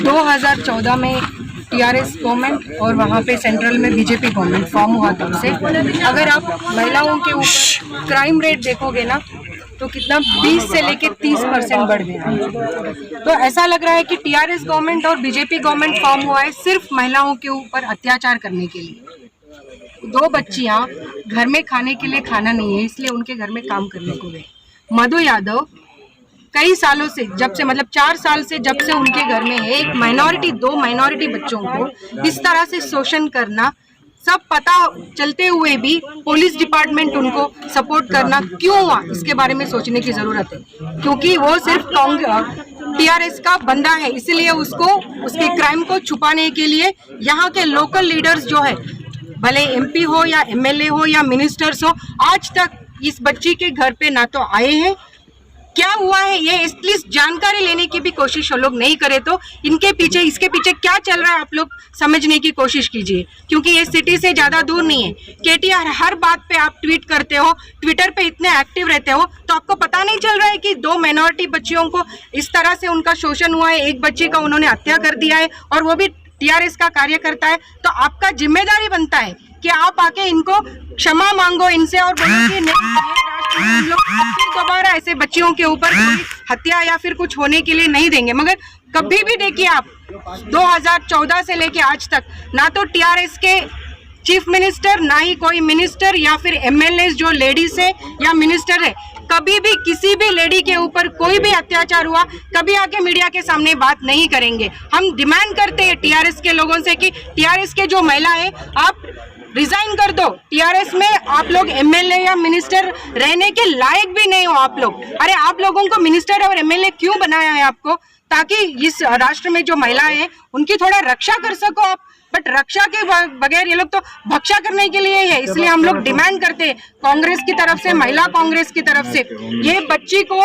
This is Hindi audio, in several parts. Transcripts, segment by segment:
2014 में टीआरएस गवर्नमेंट और वहाँ पे सेंट्रल में बीजेपी गवर्नमेंट फॉर्म हुआ तब से अगर आप महिलाओं के ऊपर क्राइम रेट देखोगे ना तो कितना 20 से लेके 30% बढ़ गया है। तो ऐसा लग रहा है कि टीआरएस गवर्नमेंट और बीजेपी गवर्नमेंट फॉर्म हुआ है सिर्फ महिलाओं के ऊपर अत्याचार करने के लिए। 2 बच्चियां घर में खाने के लिए खाना नहीं है इसलिए उनके घर में काम करने को गए। मधु यादव कई सालों से जब से मतलब 4 साल से जब से उनके घर में है 2 माइनॉरिटी बच्चों को इस तरह से शोषण करना सब पता चलते हुए भी पुलिस डिपार्टमेंट उनको सपोर्ट करना क्यों हुआ इसके बारे में सोचने की जरूरत है, क्योंकि वो सिर्फ टीआरएस का बंदा है इसलिए उसको उसके क्राइम को छुपाने के लिए यहाँ के लोकल लीडर्स जो है भले एमपी हो या एमएलए हो या मिनिस्टर्स हो आज तक इस बच्ची के घर पे ना तो आए हैं, क्या हुआ है ये एटलीस्ट जानकारी लेने की भी कोशिश वो लोग नहीं करे तो इसके पीछे क्या चल रहा है आप लोग समझने की कोशिश कीजिए, क्योंकि ये सिटी से ज़्यादा दूर नहीं है। केटीआर हर बात पे आप ट्वीट करते हो, ट्विटर पे इतने एक्टिव रहते हो तो आपको पता नहीं चल रहा है कि 2 माइनॉरिटी बच्चियों को इस तरह से उनका शोषण हुआ है, एक बच्ची का उन्होंने हत्या कर दिया है और वो भी टीआरएस का कार्यकर्ता है। तो आपका जिम्मेदारी बनता है कि आप आके इनको क्षमा मांगो इनसे और बोलो कि हम लोग दोबारा ऐसे बच्चियों के ऊपर हत्या या फिर कुछ होने के लिए नहीं देंगे। मगर कभी भी देखिए आप 2014 से लेके आज तक ना तो टीआरएस के चीफ मिनिस्टर ना ही कोई मिनिस्टर या फिर एमएलए जो लेडीज है या मिनिस्टर है कभी भी किसी भी लेडी के ऊपर कोई भी अत्याचार हुआ कभी आके मीडिया के सामने बात नहीं करेंगे। हम डिमांड करते हैं टीआरएस के लोगों से कि टीआरएस के जो महिला है आप रिजाइन कर दो। टीआरएस में आप लोग एमएलए या मिनिस्टर रहने के लायक भी नहीं हो आप लोग। अरे आप लोगों को मिनिस्टर और एमएलए क्यों बनाया है आपको, ताकि इस राष्ट्र में जो महिलाएं हैं उनकी थोड़ा रक्षा कर सको आप, बट रक्षा के बगैर ये लोग तो भक्षा करने के लिए है। इसलिए हम लोग डिमांड करते हैं कांग्रेस की तरफ से, महिला कांग्रेस की तरफ से, ये बच्ची को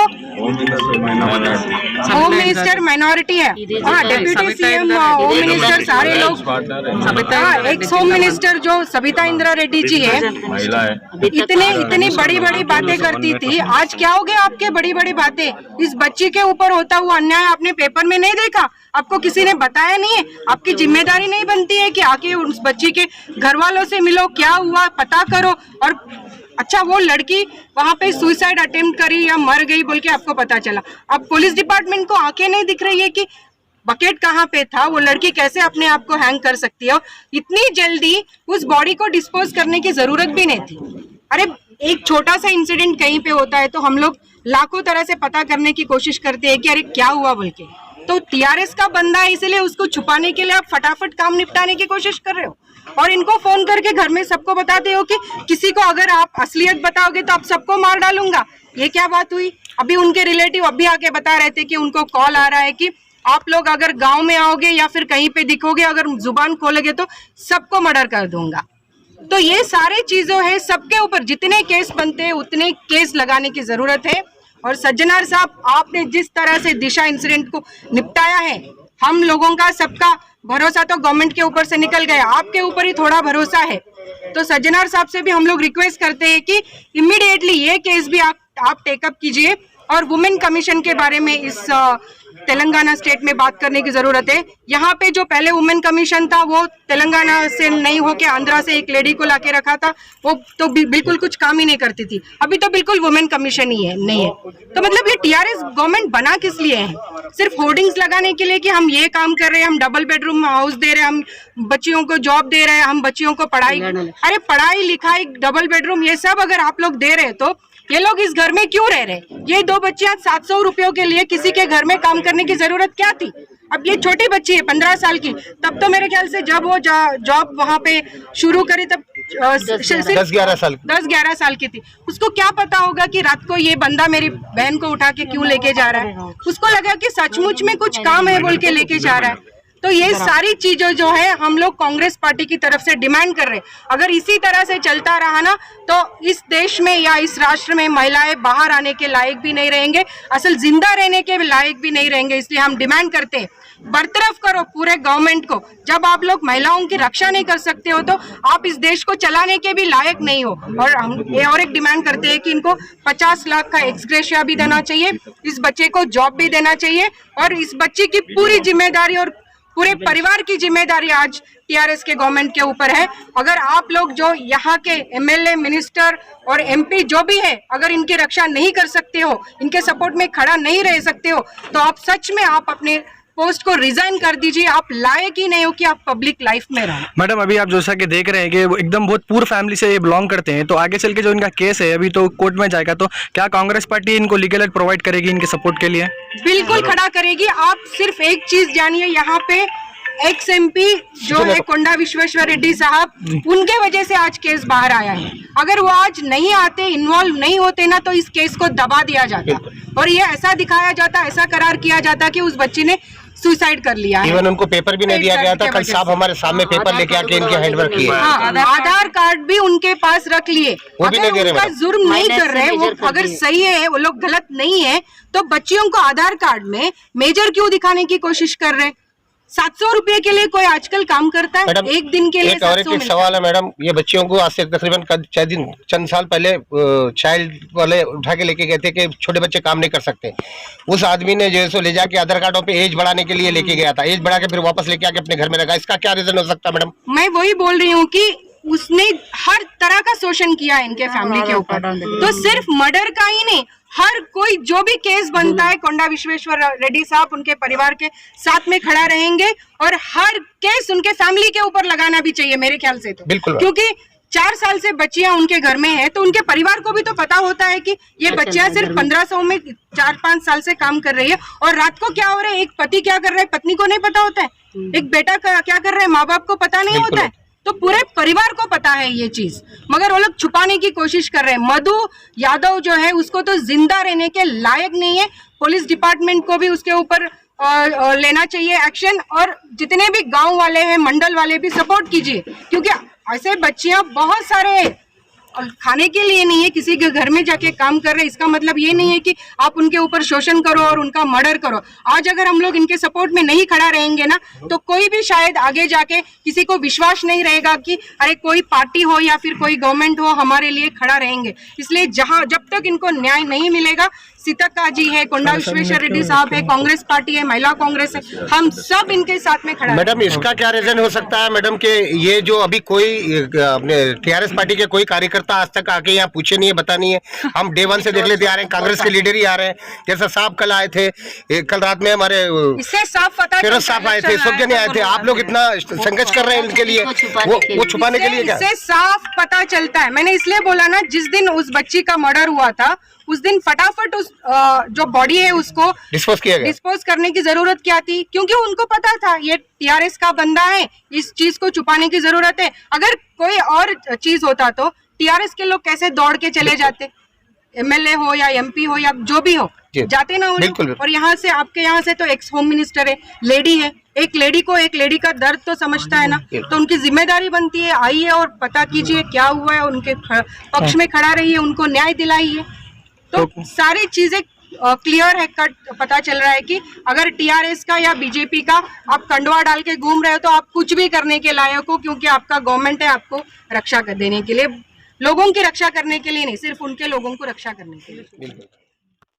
होम मिनिस्टर माइनॉरिटी है, हाँ डेप्यूटी सीएम होम मिनिस्टर सारे लोग, एक्स होम मिनिस्टर जो सविता इंदिरा रेड्डी जी है इतनी बड़ी बड़ी बातें करती थी, आज क्या हो गया आपके बड़ी बड़ी बातें। इस बच्ची के ऊपर होता हुआ अन्याय आपने पेपर में नहीं देखा, आपको किसी ने बताया नहीं है, आपकी जिम्मेदारी नहीं बनती है कि आके उस बच्ची के घर वालों से मिलो, क्या हुआ पता करो। और अच्छा वो लड़की वहां पे सुसाइड अटेम्प्ट करी या मर गई बोल के आपको पता चला, अब पुलिस डिपार्टमेंट को आंखें नहीं दिख रही है कि बकेट कहाँ पे था, वो लड़की कैसे अपने आप को हैंग कर सकती है। इतनी जल्दी उस बॉडी को डिस्पोज करने की जरूरत भी नहीं थी। अरे एक छोटा सा इंसिडेंट कहीं पे होता है तो हम लोग लाखों तरह से पता करने की कोशिश करते हैं कि अरे क्या हुआ बोल के। तो टीआरएस का बंदा है इसलिए उसको छुपाने के लिए आप फटाफट काम निपटाने की कोशिश कर रहे हो और इनको फोन करके घर में सबको बताते हो कि किसी को अगर आप असलियत बताओगे तो आप सबको मार डालूंगा। ये क्या बात हुई। अभी उनके रिलेटिव अभी आके बता रहे थे कि उनको कॉल आ रहा है कि आप लोग अगर गांव में आओगे या फिर कहीं पे दिखोगे, अगर जुबान खोलोगे तो सबको मर्डर कर दूंगा। तो ये सारे चीजों है, सबके ऊपर जितने केस बनते हैं उतने केस लगाने की जरूरत है। और सज्जनार साहब आपने जिस तरह से दिशा इंसिडेंट को निपटाया है, हम लोगों का सबका भरोसा तो गवर्नमेंट के ऊपर से निकल गया, आपके ऊपर ही थोड़ा भरोसा है। तो सज्जनार साहब से भी हम लोग रिक्वेस्ट करते हैं कि इमीडिएटली ये केस भी आप टेकअप कीजिए और वुमेन कमीशन के बारे में इस तेलंगाना स्टेट में बात करने की जरूरत है। यहाँ पे जो पहले वुमेन कमीशन था वो तेलंगाना से नहीं होके आंध्रा से एक लेडी को लाके रखा था, वो तो बिल्कुल कुछ काम ही नहीं करती थी। अभी तो बिल्कुल वुमेन कमीशन ही है नहीं है। तो मतलब ये टीआरएस गवर्नमेंट बना किस लिए है, सिर्फ होर्डिंग्स लगाने के लिए कि हम ये काम कर रहे हैं, हम डबल बेडरूम हाउस दे रहे हैं, हम बच्चियों को जॉब दे रहे हैं, हम बच्चियों को पढ़ाई, अरे पढ़ाई लिखाई डबल बेडरूम ये सब अगर आप लोग दे रहे तो ये लोग इस घर में क्यों रह रहे। ये 2 बच्चियां 700 रुपयों के लिए किसी के घर में काम करने की जरूरत क्या थी। अब ये छोटी बच्ची है 15 साल की, तब तो मेरे ख्याल से जब वो जॉब वहाँ पे शुरू करी तब 10-11 साल की थी। उसको क्या पता होगा कि रात को ये बंदा मेरी बहन को उठा के क्यों लेके जा रहा है। उसको लगा कि सचमुच में कुछ काम है बोल के लेके जा रहा है। तो ये सारी चीजें जो है हम लोग कांग्रेस पार्टी की तरफ से डिमांड कर रहे हैं। अगर इसी तरह से चलता रहा ना तो इस देश में या इस राष्ट्र में महिलाएं बाहर आने के लायक भी नहीं रहेंगे, असल जिंदा रहने के लायक भी नहीं रहेंगे। इसलिए हम डिमांड करते हैं बरतरफ करो पूरे गवर्नमेंट को। जब आप लोग महिलाओं की रक्षा नहीं कर सकते हो तो आप इस देश को चलाने के भी लायक नहीं हो। और हम ये और एक डिमांड करते हैं कि इनको 50 लाख का एक्स ग्रेशिया भी देना चाहिए, इस बच्चे को जॉब भी देना चाहिए और इस बच्चे की पूरी जिम्मेदारी और पूरे परिवार की जिम्मेदारी आज टीआरएस के गवर्नमेंट के ऊपर है। अगर आप लोग जो यहाँ के एमएलए, मिनिस्टर और एमपी जो भी है, अगर इनकी रक्षा नहीं कर सकते हो, इनके सपोर्ट में खड़ा नहीं रह सकते हो, तो आप सच में आप अपने पोस्ट को रिजाइन कर दीजिए। आप लायक ही नहीं हो कि आप पब्लिक लाइफ में रहो। मैडम, अभी आप जैसा कि देख रहे हैं कि वो एकदम बहुत पूर फैमिली से ये बिलोंग करते हैं, तो आगे चल के जो इनका केस है अभी तो कोर्ट में जाएगा, तो क्या कांग्रेस पार्टी इनको लीगल एड प्रोवाइड करेगी इनके सपोर्ट के लिए? बिल्कुल खड़ा करेगी। आप सिर्फ एक चीज जानिए, यहाँ पे एक्स एमपी जो है कोंडा विश्वेश्वर रेड्डी साहब, उनके वजह से आज केस बाहर आया है। अगर वो आज नहीं आते, इन्वॉल्व नहीं होते ना, तो इस केस को दबा दिया जाता और ये ऐसा दिखाया जाता, ऐसा करार किया जाता कि उस बच्ची ने सुसाइड कर लिया है। इवन उनको पेपर भी नहीं दिया गया था। कल साहब हमारे सामने पेपर लेके आके इनके हैंडवर्क किए। हाँ, आधार कार्ड भी उनके पास रख लिए। वो भी नहीं दे रहे। उनका जुर्म नहीं कर रहे, वो अगर सही है, वो लोग गलत नहीं है, तो बच्चियों को आधार कार्ड में मेजर क्यों दिखाने की कोशिश कर रहे? 700 रुपए के लिए कोई आजकल काम करता है? एक दिन के लिए एक और एक सवाल है मैडम, ये बच्चियों को आज से तकरीबन चंद साल पहले चाइल्ड वाले उठा के लेके गए थे कि छोटे बच्चे काम नहीं कर सकते। उस आदमी ने जो है सो ले जाके आधार कार्डों पे एज बढ़ाने के लिए लेके गया था, एज बढ़ा के फिर वापस लेके आके अपने घर में रखा। इसका क्या रीजन हो सकता है मैडम? मैं वही बोल रही हूँ कि उसने हर तरह का शोषण किया इनके फैमिली के ऊपर। तो सिर्फ मर्डर का ही नहीं, हर कोई जो भी केस बनता है, कोंडा विश्वेश्वर रेड्डी साहब उनके परिवार के साथ में खड़ा रहेंगे और हर केस उनके फैमिली के ऊपर लगाना भी चाहिए मेरे ख्याल से। तो बिल्कुल, क्योंकि 4 साल से बच्चियां उनके घर में है, तो उनके परिवार को भी तो पता होता है कि ये बच्चियां सिर्फ 1500 में 4-5 साल से काम कर रही है और रात को क्या हो रहा है, एक पति क्या कर रहा है पत्नी को नहीं पता होता है, एक बेटा क्या कर रहा है माँ बाप को पता नहीं होता है। तो पूरे परिवार को पता है ये चीज, मगर वो लोग छुपाने की कोशिश कर रहे हैं। मधु यादव जो है उसको तो जिंदा रहने के लायक नहीं है। पुलिस डिपार्टमेंट को भी उसके ऊपर लेना चाहिए एक्शन, और जितने भी गांव वाले हैं, मंडल वाले भी सपोर्ट कीजिए, क्योंकि ऐसे बच्चियां बहुत सारे खाने के लिए नहीं है, किसी के घर में जाके काम कर रहे हैं। इसका मतलब ये नहीं है कि आप उनके ऊपर शोषण करो और उनका मर्डर करो। आज अगर हम लोग इनके सपोर्ट में नहीं खड़ा रहेंगे ना, तो कोई भी शायद आगे जाके किसी को विश्वास नहीं रहेगा कि अरे कोई पार्टी हो या फिर कोई गवर्नमेंट हो हमारे लिए खड़ा रहेंगे। इसलिए जब तक इनको न्याय नहीं मिलेगा, सीतक्का जी है, कोंडा विश्वेश्वर रेड्डी साहब है, कांग्रेस पार्टी है, महिला कांग्रेस है, हम सब इनके साथ में खड़ा। मैडम, इसका क्या रीजन हो सकता है मैडम के ये जो अभी कोई अपने टीआरएस पार्टी के कोई कार्यकर्ता आज तक आके यहाँ पूछे नहीं है, बता नहीं है? हम डे 1 से देख लेते आ रहे हैं, कांग्रेस के लीडर ही आ रहे हैं। जैसा साहब कल आए थे, कल रात में हमारे इससे साफ पता फिरोज साहब आए थे, सब जने आए थे। आप लोग इतना संघर्ष कर रहे हैं इनके लिए, वो छुपाने के लिए क्या? इससे साफ पता चलता है। मैंने इसलिए बोला ना, जिस दिन उस बच्ची का मर्डर हुआ था उस दिन फटाफट उस जो बॉडी है उसको डिस्पोज करने की जरूरत क्या थी? क्योंकि उनको पता था ये टीआरएस का बंदा है, इस चीज को छुपाने की जरूरत है। अगर कोई और चीज होता तो टीआरएस के लोग कैसे दौड़ के चले जाते? एमएलए हो या एमपी हो या जो भी हो, जाते ना उन्हें। और यहाँ से, आपके यहाँ से तो एक्स होम मिनिस्टर है, लेडी है, एक लेडी को एक लेडी का दर्द तो समझता है ना, तो उनकी जिम्मेदारी बनती है, आइए और पता कीजिए क्या हुआ है, उनके पक्ष में खड़ा रहिए, उनको न्याय दिलाइए। तो सारी चीजें क्लियर है, कट पता चल रहा है कि अगर टीआरएस का या बीजेपी का आप कंडवा डाल के घूम रहे हो तो आप कुछ भी करने के लायक हो, क्योंकि आपका गवर्नमेंट है आपको रक्षा देने के लिए, लोगों की रक्षा करने के लिए नहीं, सिर्फ उनके लोगों को रक्षा करने के लिए।